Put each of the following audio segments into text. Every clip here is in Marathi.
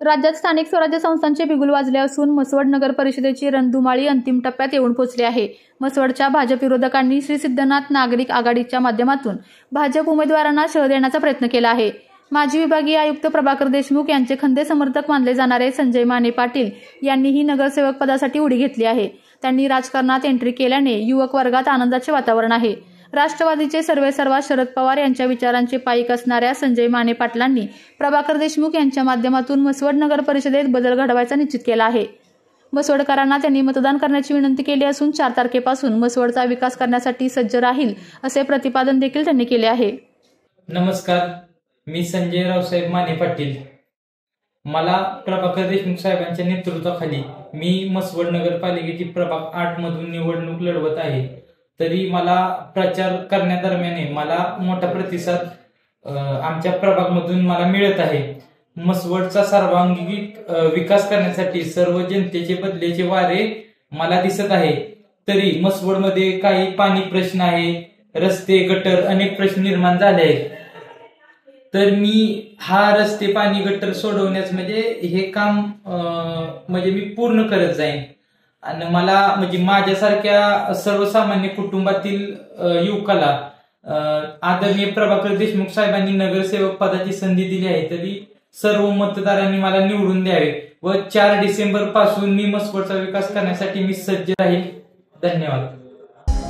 राज्यात स्थानिक स्वराज्य संस्थांचे बिगुल वाजले असून म्हसवड नगर परिषदेची रणधुमाळी अंतिम टप्प्यात येऊन पोहोचली आहे। म्हसवडच्या भाजप विरोधकांनी श्री सिद्धनाथ नागरिक आघाडीच्या माध्यमातून भाजप उमेदवारांना शह देण्याचा प्रयत्न केला आहे। माजी विभागीय आयुक्त प्रभाकर देशमुख यांचे खंदे समर्थक मानले जाणारे संजय माने पाटील यांनीही नगरसेवक पदासाठी उडी घेतली आहे। त्यांनी राजकारणात एंट्री केल्याने युवक वर्गात आनंदाचे वातावरण आहे। राष्ट्रवादीचे सर्वेसर्वा शरद पवार यांच्या विचारांचे पाईक असणाऱ्या संजय माने पाटलांनी प्रभाकर देशमुख यांच्या माध्यमातून म्हसवड नगर परिषदेत बदल घडवायचा निश्चित केला आहे। म्हसवडकरांना त्यांनी मतदान करण्याची विनंती केली असून 4 तारखेपासून म्हसवडचा विकास करण्यासाठी सज्ज राहील असे प्रतिपादन देखील त्यांनी केले आहे। नमस्कार, मी संजय रावसाहेब माने पाटील। मला प्रभाकर देशमुख साहेबांच्या नेतृत्वाखाली मी म्हसवड नगरपालिकेची प्रभाग 8 मधून निवडणूक लढवत आहे। तरी मला प्रचार करण्यादरम्यान मला मोठा प्रतिसाद आमच्या प्रभागमधून मला मिळत आहे। म्हसवडचा सर्वांगीण विकास करण्यासाठी सर्व जनतेचे बदलेचे वारे मला दिसत आहे। तरी म्हसवडमध्ये काही पाणी प्रश्न आहे, रस्ते गटर अनेक प्रश्न निर्माण झाले आहेत। तर मी हा रस्ते पाणी गटर सोडवण्यास हे काम मी पूर्ण करत जाईन आणि मला माझ्यासारख्या सर्वसामान्य कुटुंबातील युवकाला आदरणीय प्रभाकर देशमुख साहेबांनी नगरसेवक पदाची संधी दिली आहे। तरी सर्व मतदारांनी मला निवडून द्यावे व 4 डिसेंबर पासून मी म्हसवडचा विकास करण्यासाठी मी सज्ज राहील। धन्यवाद।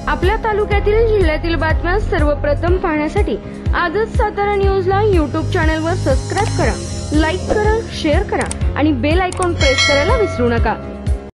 आपल्या तालुक्यातील जिल्ह्यातील बातम्या सर्वप्रथम पाहण्यासाठी आजच सातारा न्यूजला YouTube चॅनलवर सबस्क्राइब करा, लाईक करा, शेअर करा आणि बेल आयकॉन प्रेस करायला विसरू नका।